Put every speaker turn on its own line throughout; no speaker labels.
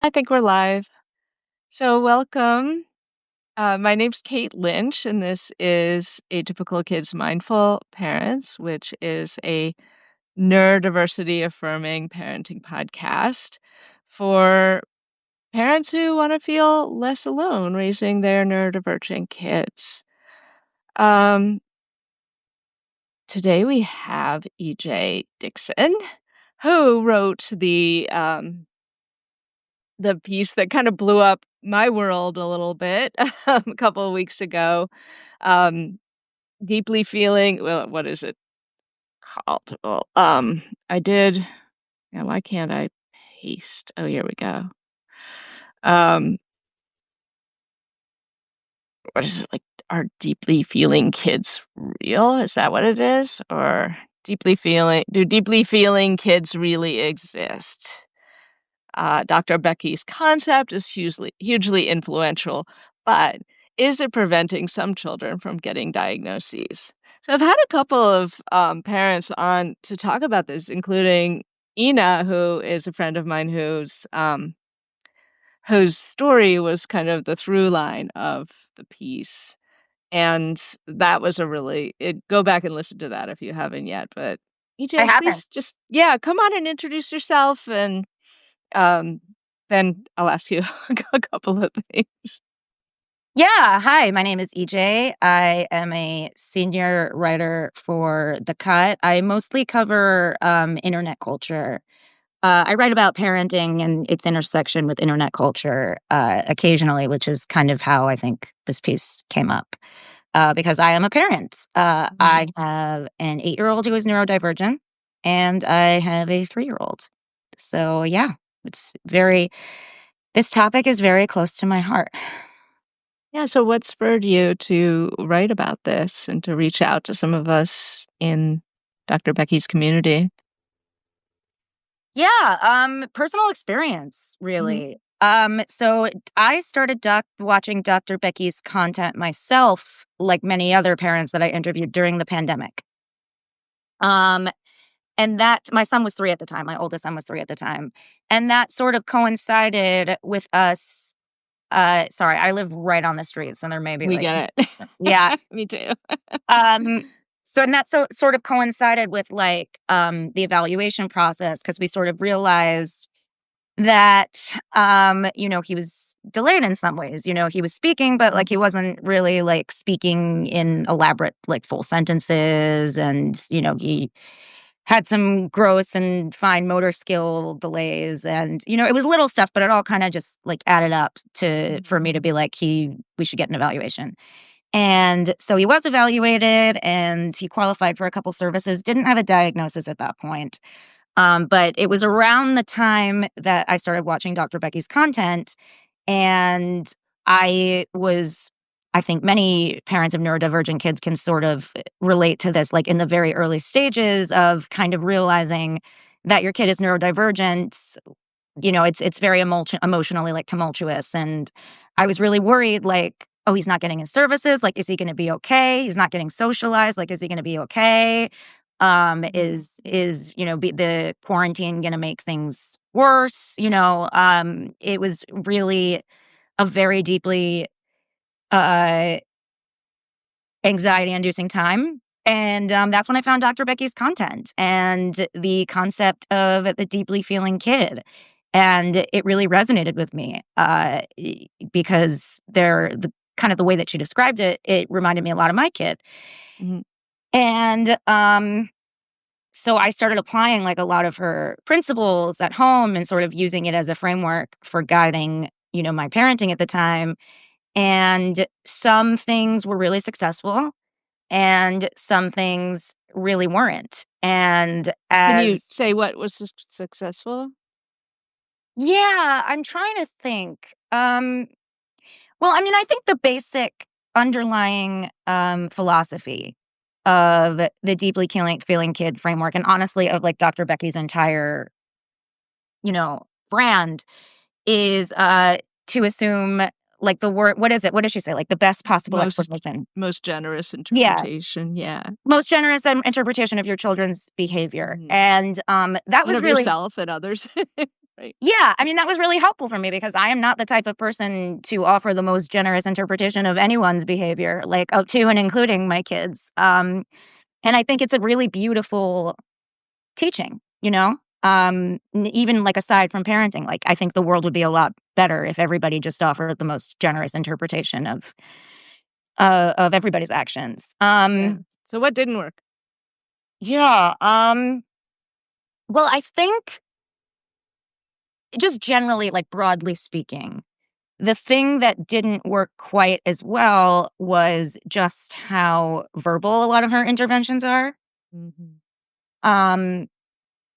I think we're live. So, welcome. My name's Kate Lynch, and this is Atypical Kids Mindful Parents, which is a neurodiversity affirming parenting podcast for parents who want to feel less alone raising their neurodivergent kids. Um, Today we have EJ Dixon, who wrote the piece that kind of blew up my world a little bit a couple of weeks ago. Um, Deeply feeling, well, what is it called? Well, I did, yeah, why can't I paste? Oh, here we go. Um, what is it like? Are deeply feeling kids real? Is that what it is? Or do deeply feeling kids really exist? Dr. Becky's concept is hugely influential, but is it preventing some children from getting diagnoses? So I've had a couple of parents on to talk about this, including Ina, who is a friend of mine whose story was kind of the through line of the piece. And that was go back and listen to that if you haven't yet. But
I
EJ,
haven't.
please just, yeah, come on and introduce yourself and um, then I'll ask you a couple of things.
Yeah. Hi, my name is EJ. I am a senior writer for The Cut. I mostly cover internet culture. I write about parenting and its intersection with internet culture occasionally, which is kind of how I think this piece came up because I am a parent.
Mhm.
I have an 8-year-old who is neurodivergent, and I have a 3-year-old. So, yeah, this topic is very close to my heart.
Yeah, so what spurred you to write about this and to reach out to some of us in Dr. Becky's community?
Yeah, personal experience,
Mhm.
really. So I started watching Dr. Becky's content myself, like many other parents that I interviewed during the pandemic. Um, and that my son was 3 at the time. My oldest son was 3 at the time. And that sort of coincided with us. Sorry, I live right on the street, so there may be
We
like,
get
yeah.
it. Me too.
Um, and that sort of coincided with like the evaluation process because we sort of realized that, he was delayed in some ways. He was speaking, but like he wasn't really like speaking in elaborate, like full sentences. And, he had some gross and fine motor skill delays. And, it was little stuff, but it all kind of just like added up for me to be like, we should get an evaluation. And so he was evaluated and he qualified for a couple services, didn't have a diagnosis at that point. But it was around the time that I started watching Dr. Becky's content. And I think many parents of neurodivergent kids can sort of relate to this, like in the very early stages of kind of realizing that your kid is neurodivergent. It's very emotionally like tumultuous. And I was really worried, like, oh, he's not getting his services. Like, is he going to be okay? He's not getting socialized. Like, is he going to be okay? Is the quarantine going to make things worse? It was really a very deeply uh, anxiety inducing time. And that's when I found Dr. Becky's content and the concept of the deeply feeling kid. And it really resonated with me because the kind of the way that she described it, it reminded me a lot of my kid.
Mhm.
And so I started applying like a lot of her principles at home and sort of using it as a framework for guiding, my parenting at the time. And some things were really successful and some things really weren't. And
Can you
as
say what was successful?
yeah, I'm trying to think. Well, I mean, I think the basic underlying philosophy of the deeply feeling kid framework, and honestly, of like Dr. Becky's entire, brand is to assume like the word, what is it? What does she say? Like the best possible
Most
explanation.
most generous
Yeah.
interpretation, yeah.
Most generous interpretation of your children's behavior.
Mhm.
And that
And
was
of
really
yourself and others. right?
Yeah, I mean, that was really helpful for me because I am not the type of person to offer the most generous interpretation of anyone's behavior, like, up to and including my kids. And I think it's a really beautiful teaching, you know? Even, like, aside from parenting, like, I think the world would be a lot better if everybody just offered the most generous interpretation of everybody's actions.
Yeah. So what didn't work?
Yeah, well, I think just generally, like, broadly speaking, the thing that didn't work quite as well was just how verbal a lot of her interventions are.
Mhm.
Um,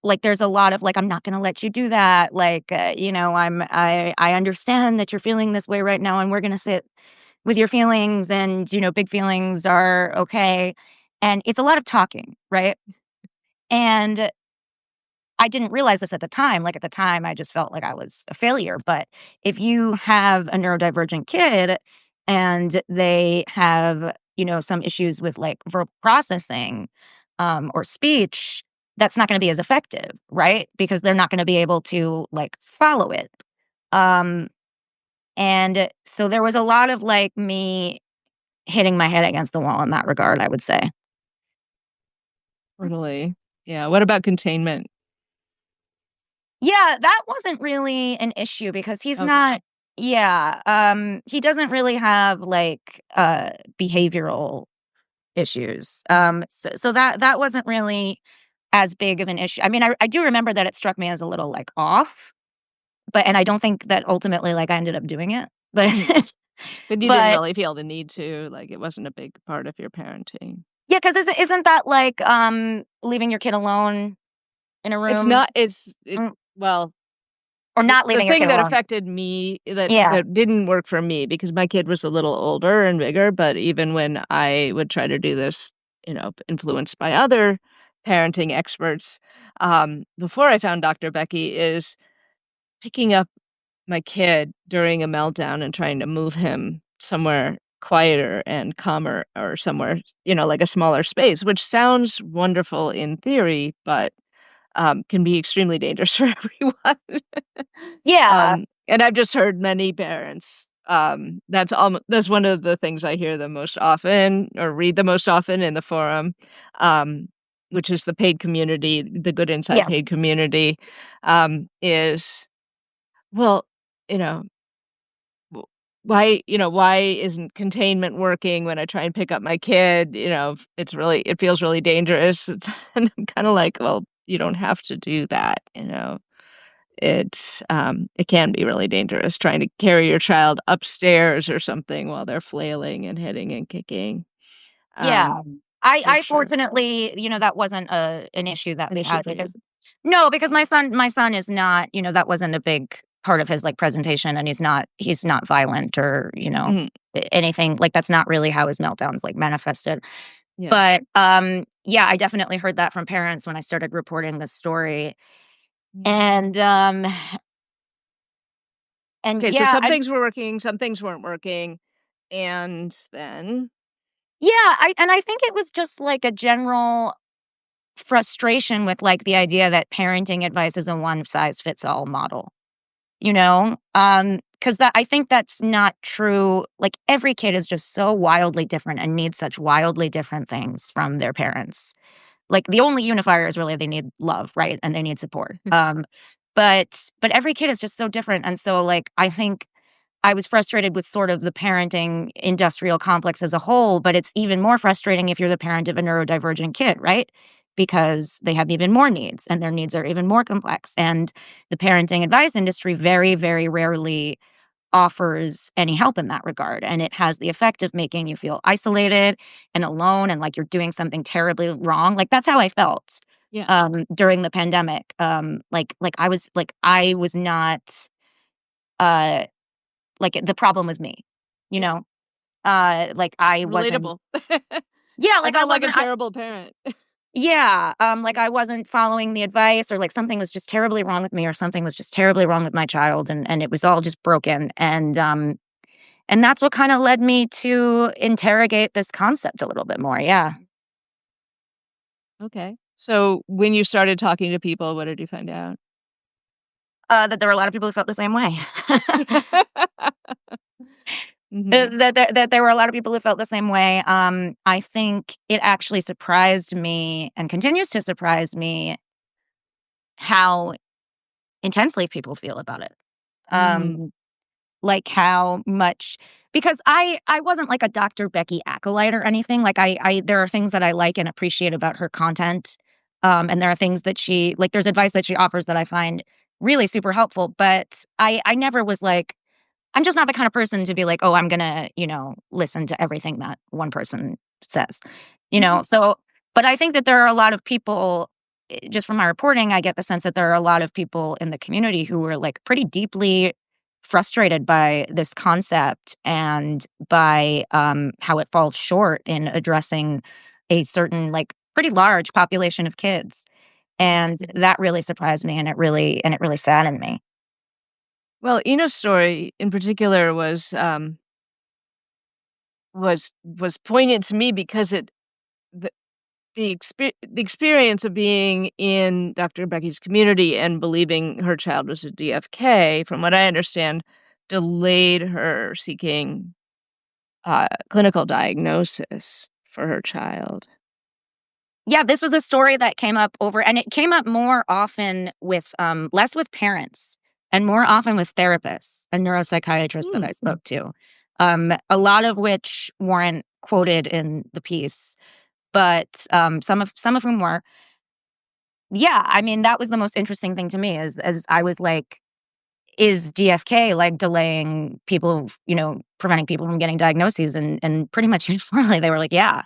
like, there's a lot of, like, "I'm not gonna let you do that," like, I understand that you're feeling this way right now, and we're gonna sit with your feelings, and, big feelings are okay, and it's a lot of talking, right? And I didn't realize this at the time. Like, at the time, I just felt like I was a failure. But if you have a neurodivergent kid and they have, some issues with like verbal processing or speech, that's not going to be as effective, right? Because they're not going to be able to like follow it. Um, and so there was a lot of like me hitting my head against the wall in that regard, I would say.
Totally. Yeah. What about containment?
Yeah, that wasn't really an issue because he's
Okay.
not yeah, he doesn't really have, like, behavioral issues,
Mhm.
so that wasn't really as big of an issue. I mean, I do remember that it struck me as a little, like, off, and I don't think that ultimately, like, I ended up doing it, but
Mm. But you didn't
but
really feel the need to, like, it wasn't a big part of your parenting.
yeah, because isn't that like, leaving your kid alone in a
It's
room?
not it's it
Mm,
well,
or not
the
leaving your
thing
kid
that
alone.
affected me that
Yeah,
that didn't work for me because my kid was a little older and bigger, but even when I would try to do this, influenced by other parenting experts, before I found Dr. Becky, is picking up my kid during a meltdown and trying to move him somewhere quieter and calmer or somewhere, like a smaller space, which sounds wonderful in theory, but can be extremely dangerous for everyone.
yeah,
And I've just heard many parents. That's one of the things I hear the most often or read the most often in the forum, um, which is the paid community, the Good Inside
yeah,
paid community, is well, you know, why isn't containment working when I try and pick up my kid? It feels really dangerous. And I'm kind of like, well, you don't have to do that. It can be really dangerous trying to carry your child upstairs or something while they're flailing and hitting and kicking.
yeah.
For
I
sure.
fortunately, that wasn't an issue that
An
we
issue
had
for you.
because no, because my son is not, that wasn't a big part of his, like, presentation, and he's not violent or,
Mhm.
anything, like, that's not really how his meltdowns, like, manifested.
Yeah.
But, yeah, I definitely heard that from parents when I started reporting this story,
Mhm.
and,
Okay, so
yeah,
some things were working, some things weren't working, and then
yeah, I think it was just, like, a general frustration with, like, the idea that parenting advice is a one-size-fits-all model, you know? Because that I think that's not true. Like, every kid is just so wildly different and needs such wildly different things from their parents. Like, the only unifier is really they need love, right? And they need support. But every kid is just so different, and so, like, I think I was frustrated with sort of the parenting industrial complex as a whole, but it's even more frustrating if you're the parent of a neurodivergent kid, right? Because they have even more needs and their needs are even more complex. And the parenting advice industry very, very rarely offers any help in that regard. And it has the effect of making you feel isolated and alone and like you're doing something terribly wrong. Like that's how I felt
yeah.
during the pandemic. I was not uh like, the problem was me, you
Yeah.
know? Like, I wasn't
Relatable.
yeah,
I
like, I
felt like a
wasn't I
terrible parent.
yeah, like, I wasn't following the advice or, like, something was just terribly wrong with me or something was just terribly wrong with my child, and it was all just broken, and that's what kinda led me to interrogate this concept a little bit more, yeah.
Okay. So when you started talking to people, what did you find out?
That there were a lot of people who felt the same way.
Mhm.
That there were a lot of people who felt the same way. I think it actually surprised me and continues to surprise me how intensely people feel about it.
Mm.
Um, like how much because I wasn't like a Dr. Becky acolyte or anything. Like I there are things that I like and appreciate about her content. And there are things that she like there's advice that she offers that I find really super helpful. But I never was like, I'm just not the kind of person to be like, "Oh, I'm gonna, listen to everything that one person says."
Mhm.
So but I think that there are a lot of people just from my reporting, I get the sense that there are a lot of people in the community who are, like, pretty deeply frustrated by this concept and by, how it falls short in addressing a certain, like, pretty large population of kids, and
Mhm.
that really surprised me, and it really saddened me.
Well, Ina's story in particular was poignant to me because the the experience of being in Dr. Becky's community and believing her child was a DFK, from what I understand, delayed her seeking, clinical diagnosis for her child.
Yeah, this was a story that came up over and it came up more often with, less with parents and more often with therapists and neuropsychiatrists that
Mm,
I spoke to, a lot of which weren't quoted in the piece, but, some of whom were. Yeah, I mean, that was the most interesting thing to me is as I was like, "Is GFK, like, delaying people, preventing people from getting diagnoses?" And pretty much uniformly, they were like, "Yeah,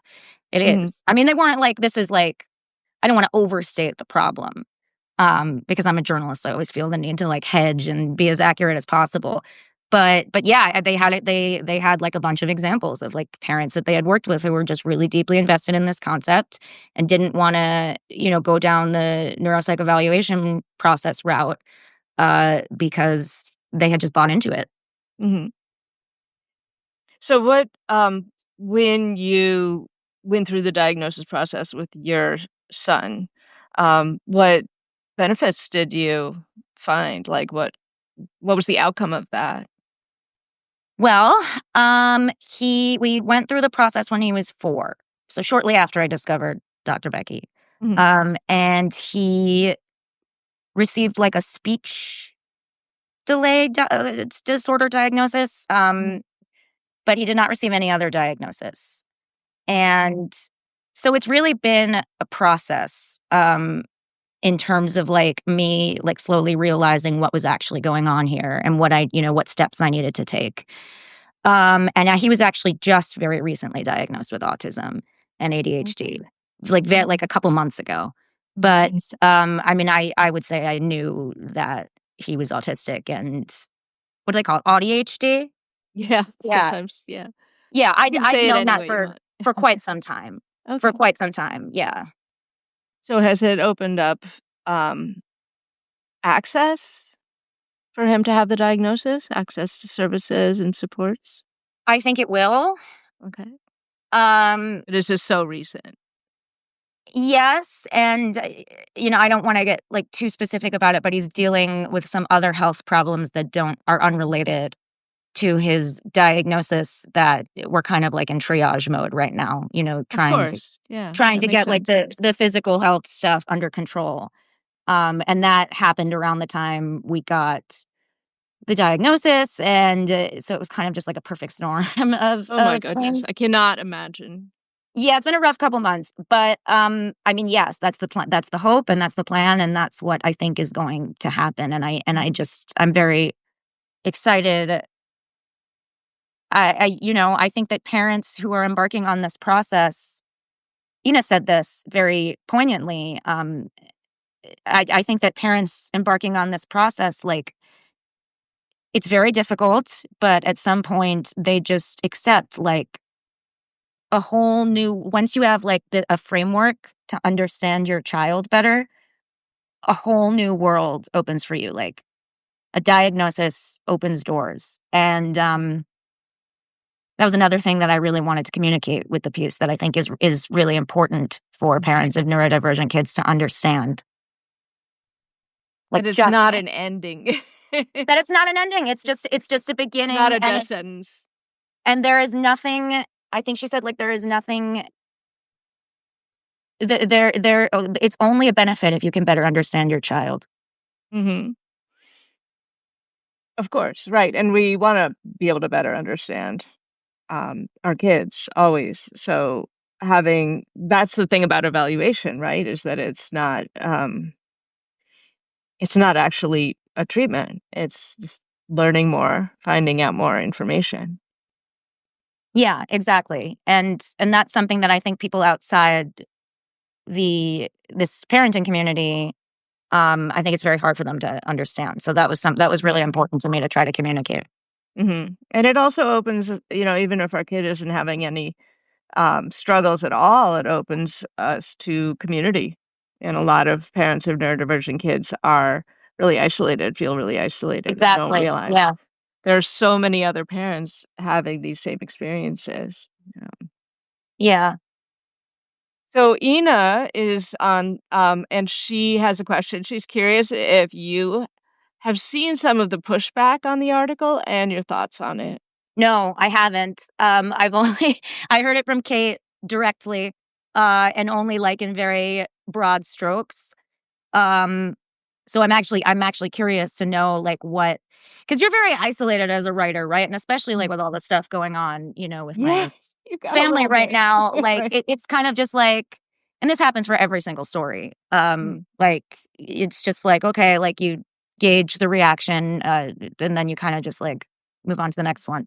it
mhm,
is." I mean, they weren't like, "This is like" I don't wanna overstate the problem, because I'm a journalist, so I always feel the need to, like, hedge and be as accurate as possible. But yeah, they had it they had, like, a bunch of examples of, like, parents that they had worked with who were just really deeply invested in this concept and didn't wanna, go down the neuropsych evaluation process route, because they had just bought into it.
mhm. So when you went through the diagnosis process with your son, what benefits did you find? Like, what was the outcome of that?
Well, he we went through the process when he was 4, so shortly after I discovered Dr. Becky.
Mhm,
And he received, like, a speech delay disorder diagnosis,
mhm,
but he did not receive any other diagnosis.
mhm,
And so it's really been a process, in terms of, like, me, like, slowly realizing what was actually going on here and what steps I needed to take. And he was actually just very recently diagnosed with autism and ADHD,
okay,
like a couple months ago. But
mhm.
I mean, I would say I knew that he was autistic and what do they call it? ADHD?
Yeah,
Yeah,
sometimes, yeah.
yeah.
You can
I'd
say it
known
any
that
way you want.
for quite some time. For
Okay.
quite some time. Yeah.
So has it opened up, um, access for him to have the diagnosis? Access to services and supports?
I think it will.
Okay.
Um,
It is just so recent.
yes, and I don't want to get like too specific about it, but he's dealing with some other health problems that don't are unrelated to his diagnosis that we're kind of like in triage mode right now,
Of
trying to
course, yeah,
trying
that
to
makes
get like
sense.
the physical health stuff under control. And that happened around the time we got the diagnosis, and so it was kind of just like a perfect storm of
Oh my
of
goodness,
things.
I cannot imagine.
Yeah, it's been a rough couple months, but I mean, yes, that's the plan, that's the hope, and that's the plan, and that's what I think is going to happen.
Mhm,
I'm very excited. I think that parents who are embarking on this process, Ina said this very poignantly. I think that parents embarking on this process, like, it's very difficult, but at some point they just accept like a whole new, once you have like a framework to understand your child better, a whole new world opens for you. Like a diagnosis opens doors. And that was another thing that I really wanted to communicate with the piece that I think is really important for
mhm.
parents of neurodivergent kids to understand. like
That it's
just
not an ending.
that it's not an ending. It's just a
It's not
beginning,
a death sentence.
and there is nothing. I think she said like there is nothing. It's only a benefit if you can better understand your child.
Mhm. Of course, right, and we wanna be able to better understand, our kids always, so having that's the thing about evaluation, right, is that it's not actually a treatment, it's just learning more, finding out more information.
Yeah, exactly. And that's something that I think people outside this parenting community, I think it's very hard for them to understand. So that was really
Yeah.
important to me to try to communicate.
Mhm, and it also opens, even if our kid isn't having any struggles at all, it opens us to community. And a lot of parents of neurodivergent kids are really isolated, feel really isolated, and don't
Exactly.
realize
Yeah.
there are so many other parents having these same experiences. Yeah.
Yeah.
So Ina is on, and she has a question. She's curious if you have seen some of the pushback on the article and your thoughts on it.
No, I haven't. I've only I heard it from Kate directly, and only like in very broad strokes. Um, so I'm actually curious to know like what, because you're very isolated as a writer, right? And especially like
Mm.
with all the stuff going on, with
Yeah,
my
you got a
family
little
right
bit.
now, like
Right.
it's kind of just like, and this happens for every single story.
Mhm.
Like it's just like, okay, like you gauge the reaction, and then you kind of just like move on to the next one.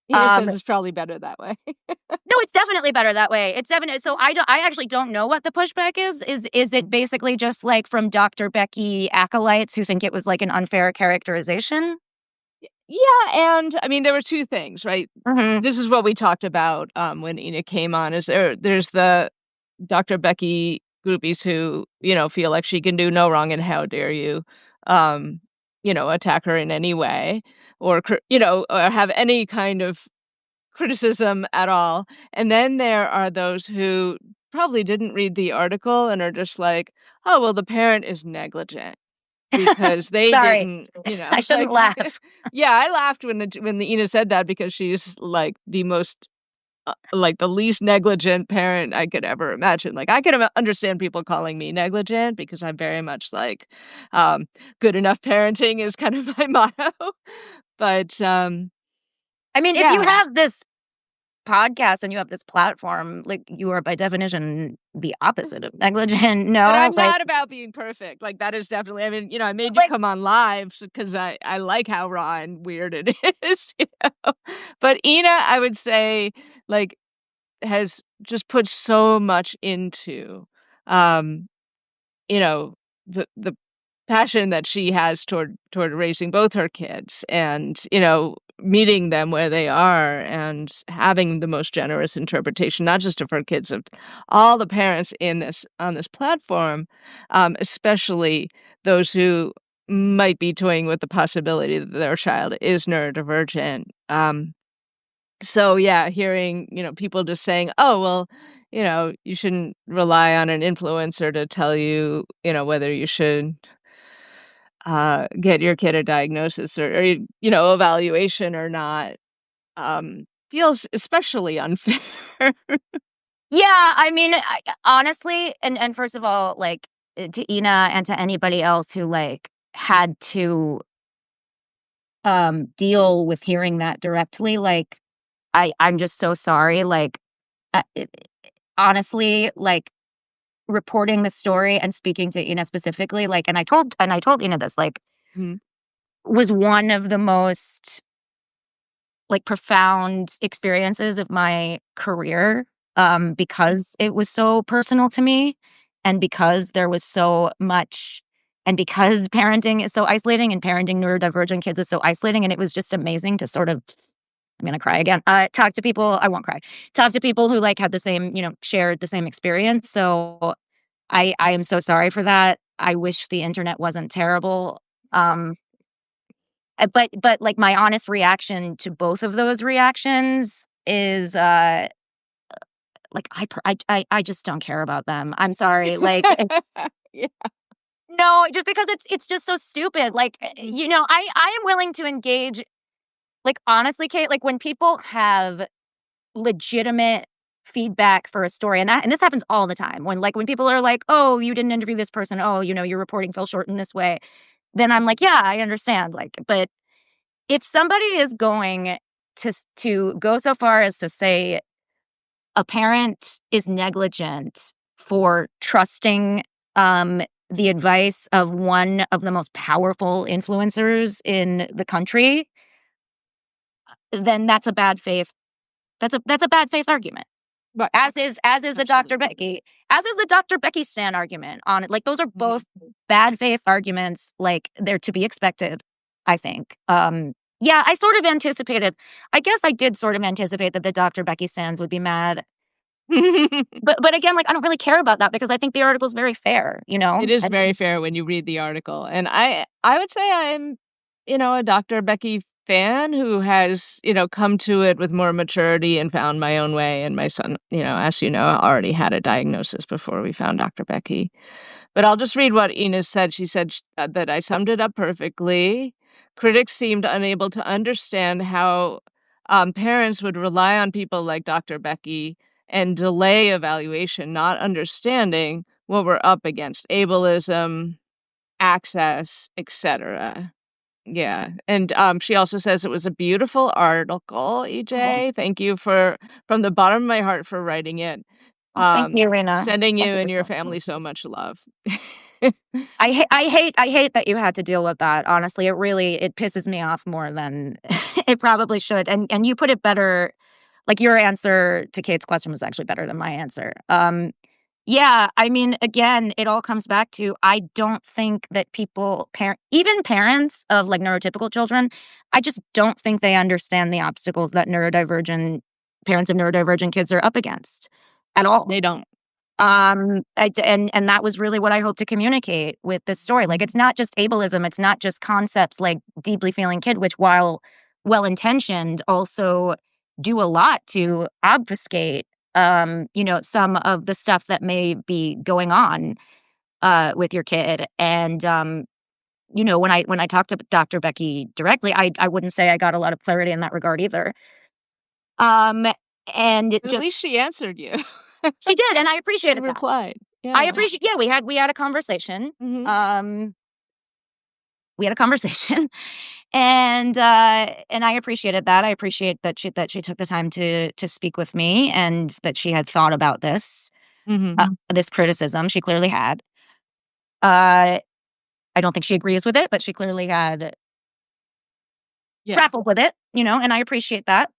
Ina says
No,
it's probably better that way.
it's definitely better that way. It's definitely, so I actually don't know what the pushback is. Is it basically just like from Dr. Becky acolytes who think it was like an unfair characterization?
Yeah, and I mean, there were 2 things, right?
Mhm.
This is what we talked about, when Ina came on, is there's the Dr. Becky groupies who, feel like she can do no wrong and how dare you, attack her in any way or have any kind of criticism at all. And then there are those who probably didn't read the article and are just like, "Oh, well, the parent is negligent." Because they
Sorry.
didn't,
I shouldn't
like
laugh.
yeah, I laughed when the Ina said that because she's, like, the least negligent parent I could ever imagine. Like, I could understand people calling me negligent because I'm very much like, um, good enough parenting is kind of my motto. But,
I mean, if you
yeah.
have this podcast and you have this platform, like you are by definition the opposite of negligent.
But
No,
I'm
like
not about being perfect, like, that is definitely I mean, I made you
like
come on live because I like how raw and weird it is, you know? But Ina, I would say, like, has just put so much into, um, you know, the passion that she has toward raising both her kids and, meeting them where they are and having the most generous interpretation, not just of her kids, of all the parents in this on this platform, especially those who might be toying with the possibility that their child is neurodivergent. So yeah, hearing, people just saying, "Oh, well, you shouldn't rely on an influencer to tell you, whether you should get your kid a diagnosis or evaluation or not, feels especially unfair."
yeah, I mean, honestly, and first of all, like to Ina and to anybody else who like had to deal with hearing that directly, like I'm just so sorry. Like honestly, like reporting the story and speaking to Ina specifically, like, and I told Ina this, like,
Mhm,
was one of the most like profound experiences of my career, because it was so personal to me, and because there was so much, and because parenting is so isolating, and parenting neurodivergent kids is so isolating, and it was just amazing to sort of, I'm gonna cry again. Talk to people. I won't cry. Talk to people who like had the same, shared the same experience. So I am so sorry for that. I wish the internet wasn't terrible. Um, but like my honest reaction to both of those reactions is like I just don't care about them. I'm sorry. Like
yeah.
No, just because it's just so stupid. Like, I am willing to engage. Like, honestly, Kate, like when people have legitimate feedback for a story, and this happens all the time when people are like, oh, you didn't interview this person, oh, your reporting fell short in this way, then I'm like, yeah, I understand. Like, but if somebody is going to go so far as to say a parent is negligent for trusting um the advice of one of the most powerful influencers in the country, then that's a bad faith argument.
But
As is the Dr.
absolutely.
Becky, as is the Dr. Becky Stan argument on it. Like, those are
Mhm.
both bad faith arguments. Like, they're to be expected, I think. Yeah, I guess I did sort of anticipate that the Dr. Becky Stans would be mad. But again, like, I don't really care about that because I think the article's very fair, you
It
know?
is very fair when you read the article, and I would say I'm, a Dr. Becky fan who has, come to it with more maturity and found my own way, and my son, as you know, already had a diagnosis before we found Dr. Becky. But I'll just read what Ina said. She said that I summed it up perfectly. Critics seemed unable to understand how parents would rely on people like Dr. Becky and delay evaluation, not understanding what we're up against: ableism, access, etc. Yeah. And she also says it was a beautiful article,
Oh,
EJ. Thank you for from the bottom of my heart for writing it.
well, thank you, Rena.
Sending you
Thank
and your
you.
family so much love.
I hate that you had to deal with that. Honestly, it pisses me off more than it probably should. And you put it better. Like, your answer to Kate's question was actually better than my answer. Yeah, I mean, again, it all comes back to, I don't think that even parents of like neurotypical children, I just don't think they understand the obstacles that neurodivergent parents of neurodivergent kids are up against at all.
They don't.
And that was really what I hope to communicate with this story. Like, it's not just ableism, it's not just concepts like deeply feeling kid, which, while well intentioned, also do a lot to obfuscate, some of the stuff that may be going on with your kid. And when I talked to Dr. Becky directly, I wouldn't say I got a lot of clarity in that regard either. Um, and it
But at least
just
she answered you.
She did, and I
She
appreciated that.
replied.
I
Yeah.
appreciate Yeah, we had a conversation.
Mhm.
Um, we had a conversation, and I appreciated that. I appreciate that she took the time to speak with me, and that she had thought about
Mhm.
this criticism. She clearly had. Uh, I don't think she agrees with it, but she clearly had
Yeah.
grappled with it, and I appreciate that.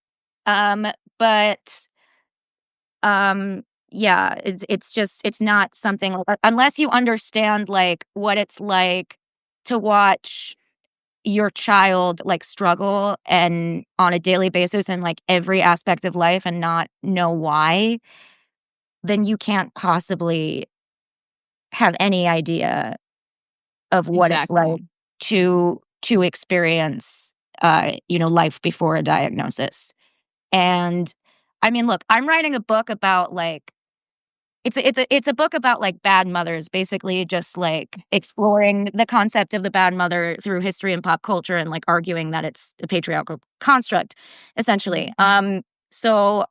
Um, but yeah, it's not something, unless you understand like what it's like to watch your child like struggle and on a daily basis in like every aspect of life and not know why, then you can't possibly have any idea of what it's like
Exactly.
to experience life before a diagnosis. And I mean, look, I'm writing a book about like it's a book about like bad mothers, basically just like exploring the concept of the bad mother through history and pop culture, and like arguing that it's a patriarchal construct, essentially. So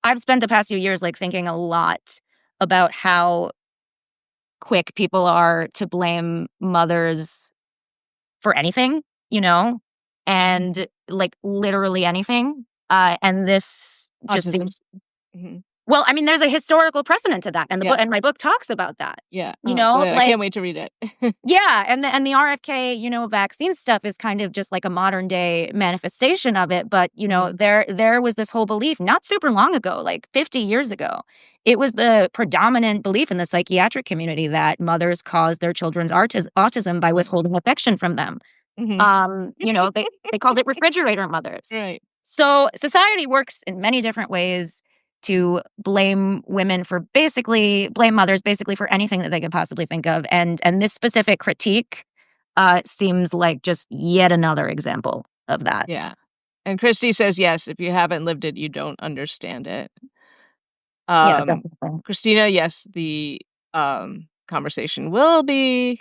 I've spent the past few years like thinking a lot about how quick people are to blame mothers for anything, you know, and like literally anything. And this just
Autism.
seems
Mhm.
Well, I mean, there's a historical precedent to that, and
Yeah.
my book talks about that.
Yeah. Oh, good. I
Like,
can't wait to read it.
yeah, and the RFK, vaccine stuff is kind of just like a modern day manifestation of it. But
Mhm.
there was this whole belief not super long ago, like 50 years ago. It was the predominant belief in the psychiatric community that mothers cause their children's autism by withholding affection from them.
Mhm.
They called it refrigerator mothers.
Right.
So society works in many different ways to blame mothers basically for anything that they can possibly think of. And this specific critique seems like just yet another example of that.
Yeah. And Christy says, yes, if you haven't lived it, you don't understand it.
Yeah,
Um,
definitely.
Christina, yes, the conversation will be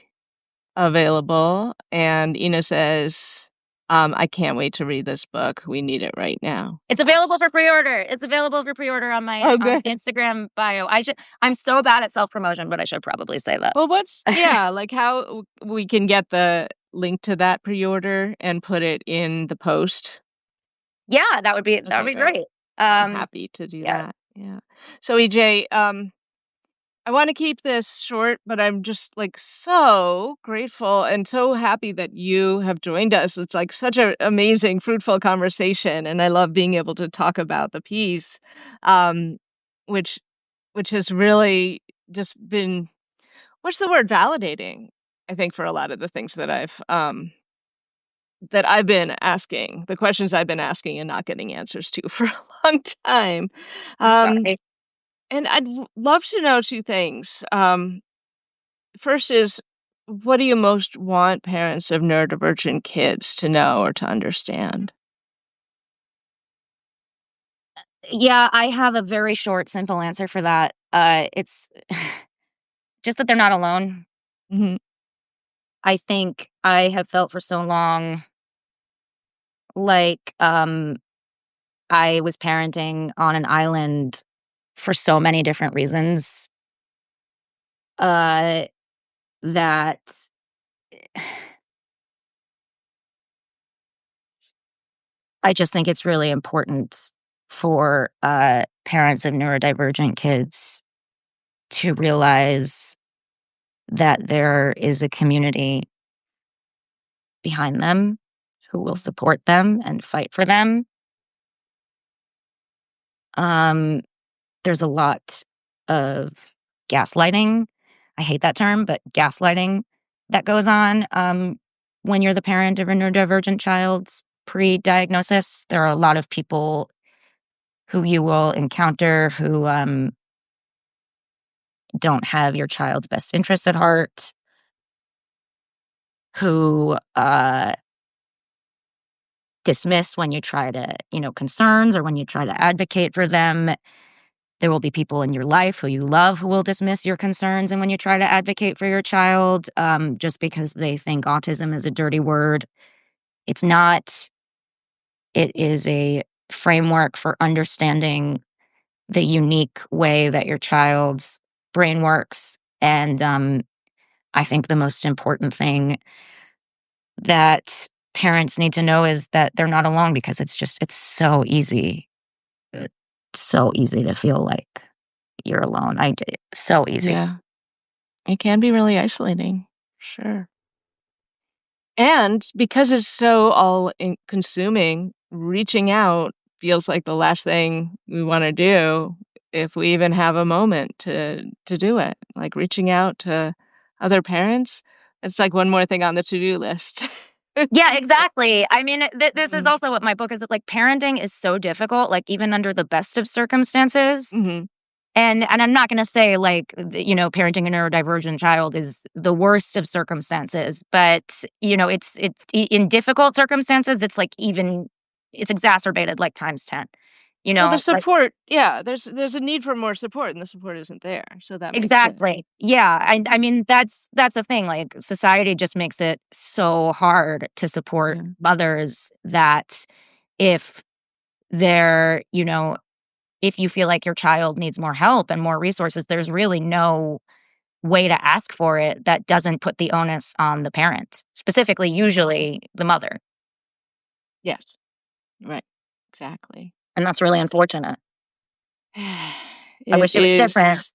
available, and Ina says, I can't wait to read this book. We need it right now.
It's available for pre-order. It's available for pre-order on my
Oh, good.
Instagram bio. I'm so bad at self-promotion, but I should probably say that.
Well, like how we can get the link to that pre-order and put it in the post.
Yeah, that would
Okay,
be
great.
great.
I'm happy to do
Yeah.
that. Yeah. So EJ, I want to keep this short, but I'm just like so grateful and so happy that you have joined us. It's like such an amazing, fruitful conversation, and I love being able to talk about the piece, um, which which has really just been, what's the word, validating, I think, for a lot of the things that I've been asking, the questions I've been asking and not getting answers to for a long time.
I'm
Um,
sorry.
and love to know two things. First is, what do you most want parents of neurodivergent kids to know or to understand?
Yeah, I have a very short, simple answer for that. It's just that they're not alone.
Hmm.
I think I have felt for so long like I was parenting on an island for so many different reasons uh, that I just think it's really important for parents of neurodivergent kids to realize that there is a community behind them who will support them and fight for them. Um, there's a lot of gaslighting. I hate that term, but gaslighting that goes on when you're the parent of a neurodivergent child's pre-diagnosis. There are a lot of people who you will encounter who don't have your child's best interests at heart, who dismiss when you try to, concerns or when you try to advocate for them. There will be people in your life who you love who will dismiss your concerns and when you try to advocate for your child, just because they think autism is a dirty word. It's not. It is a framework for understanding the unique way that your child's brain works. And I think the most important thing that parents need to know is that they're not alone because it's so easy. It's so easy to feel like you're alone. So easy.
Yeah, it can be really isolating. Sure. And because it's so consuming, reaching out feels like the last thing we want to do if we even have a moment to do it. Like reaching out to other parents, it's like one more thing on the to-do list.
Yeah, exactly. I mean, this is
Mhm.
also what my book is like. Parenting is so difficult, like even under the best of circumstances.
Mhm.
And I'm not going to say like parenting a neurodivergent child is the worst of circumstances, but it's in difficult circumstances, it's like even it's exacerbated like times 10.
Well, the
Like
support, yeah, there's a need for more support, and the support isn't there, so that makes it.
exactly. Yeah, I mean that's the thing. Like society just makes it so hard to support
Yeah.
mothers that if they're, if you feel like your child needs more help and more resources, there's really no way to ask for it that doesn't put the onus on the parent, specifically, usually the mother.
Yes. Right. Exactly.
And that's really unfortunate. I
It
wish it was different.
is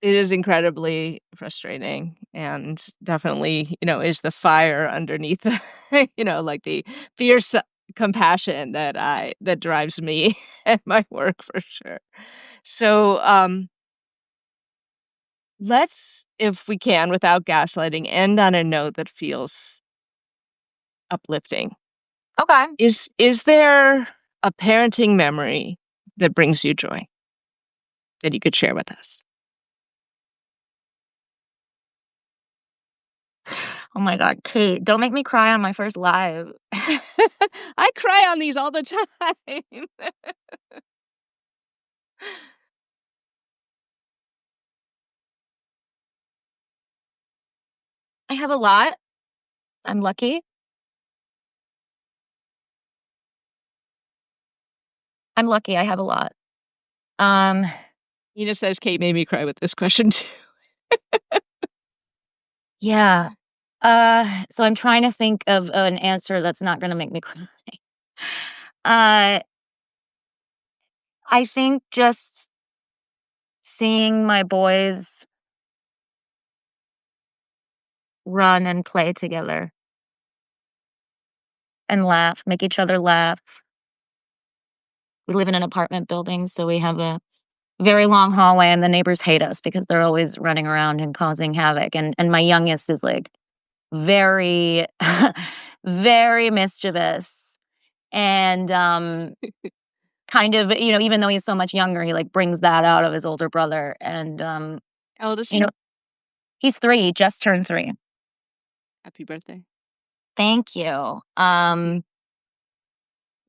it is incredibly frustrating and definitely, is the fire underneath the, like the fierce compassion that drives me at my work for sure. So, let's, if we can, without gaslighting, end on a note that feels uplifting.
Okay.
Is there a parenting memory that brings you joy that you could share with us?
Oh my God, Kate, don't make me cry on my first live.
I cry on these all the time.
I have a lot. I'm lucky. I'm lucky. I have a lot. Um,
Ina says Kate made me cry with this question too.
yeah. So I'm trying to think of an answer that's not gonna make me cry. Uh, I think just seeing my boys run and play together and laugh, make each other laugh. We live in an apartment building, so we have a very long hallway, and the neighbors hate us because they're always running around and causing havoc, and my youngest is, like, very, very mischievous, and, kind of, even though he's so much younger, he, like, brings that out of his older brother, and,
How old is
you know
he?
he's 3, he just turned 3.
Happy birthday.
Thank you.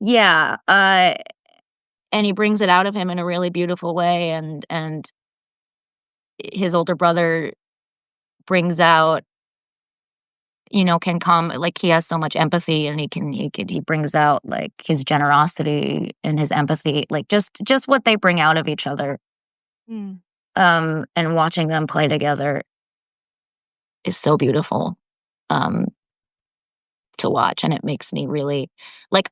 Yeah, and he brings it out of him in a really beautiful way, and his older brother brings out, can calm, like, he has so much empathy, and he brings out, like, his generosity and his empathy, like, just what they bring out of each other,
Mm.
and watching them play together is so beautiful, um, to watch, and it makes me really, like,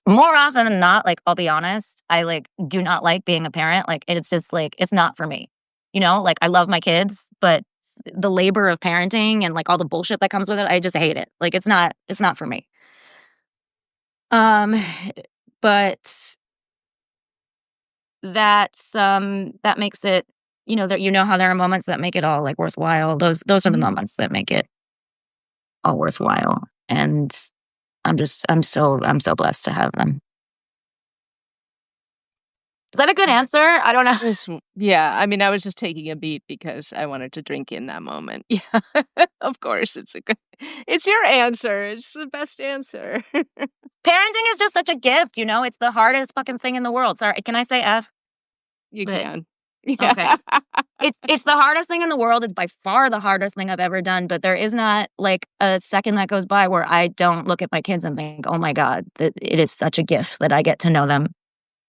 more often than not, like, I'll be honest, I, like, do not like being a parent, like, it's just, like, it's not for me, like, I love my kids, but the labor of parenting and, like, all the bullshit that comes with it, I just hate it, like, it's not for me. Um, but that makes it, that, how there are moments that make it all, like, worthwhile. Those are the
Mhm.
moments that make it all worthwhile, and I'm so blessed to have them. Is that a good answer? I don't know.
Yeah, I mean, I was just taking a beat because I wanted to drink in that moment. Yeah, of course, it's your answer. It's the best answer.
Parenting is just such a gift, it's the hardest fucking thing in the world. Sorry, can I say F?
You
But
can. Yeah.
okay. It's the hardest thing in the world. It's by far the hardest thing I've ever done, but there is not, like, a second that goes by where I don't look at my kids and think, "Oh my god, that it is such a gift that I get to know them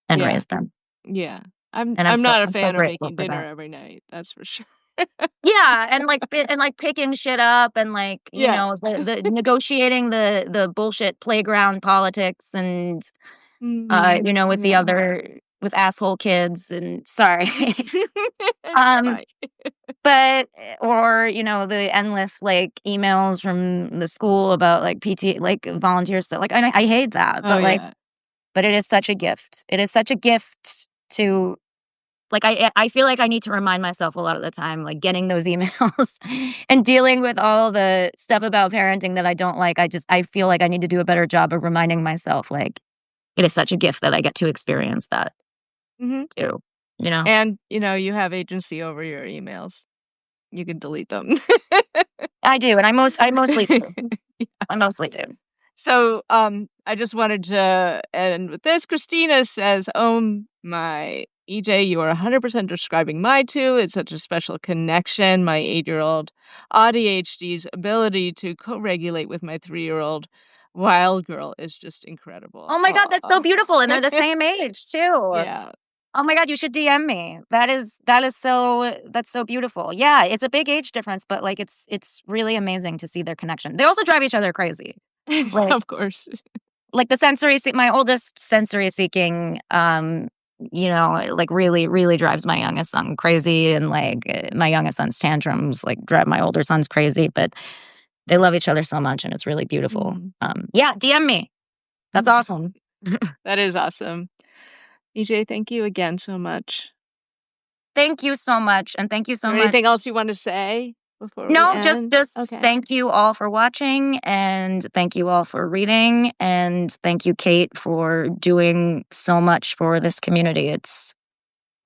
and
Yeah,
raise them."
yeah. I'm
And I'm
I'm
so
not a
I'm so
fan of
grateful
making
for
dinner
that.
every night, that's for sure.
Yeah, and, like, picking shit up and, like,
Yeah.
the negotiating the bullshit playground politics and,
Mhm.
with the
Yeah.
other with asshole kids and sorry.
It's
Um,
fine.
but or, the endless, like, emails from the school about, like, PT, like, volunteer stuff, like, I hate that,
Oh, yeah.
but it is such a gift. It is such a gift to, like, I feel like I need to remind myself a lot of the time, like, getting those emails and dealing with all the stuff about parenting that I don't like, I feel like I need to do a better job of reminding myself, like, it is such a gift that I get to experience that
Mhm.
too, you know?
And, you have agency over your emails. You can delete them.
I do, and I mostly do. I mostly do.
So, I just wanted to end with this. Christina says, "Oh my, EJ, you are 100% describing my two. It's such a special connection. My 8-year-old ADHD's ability to co-regulate with my 3-year-old wild girl is just incredible."
Oh my god, that's so
Aw.
beautiful, and they're the same age too.
Yeah.
Oh my god, you should DM me. That's so beautiful. Yeah, it's a big age difference, but, like, it's really amazing to see their connection. They also drive each other crazy. Like
Of course.
like the my oldest sensory seeking, like, really, really drives my youngest son crazy, and, like, my youngest son's tantrums, like, drive my older sons crazy, but they love each other so much, and it's really beautiful.
Mhm.
Yeah, DM me. That's awesome.
That is awesome. EJ, thank you again so much.
Thank you so much, and thank you
Is
so
there
much.
anything else you want to say before we
No, just
end?
just
Okay.
thank you all for watching, and thank you all for reading, and thank you, Kate, for doing so much for this community. It's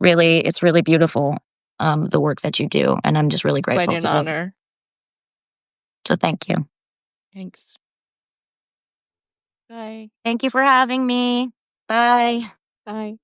really beautiful, the work that you do, and I'm just really
Quite
grateful
an
to you.
honor.
So thank you.
Thanks. Bye.
Thank you for having me. Bye.
Bye.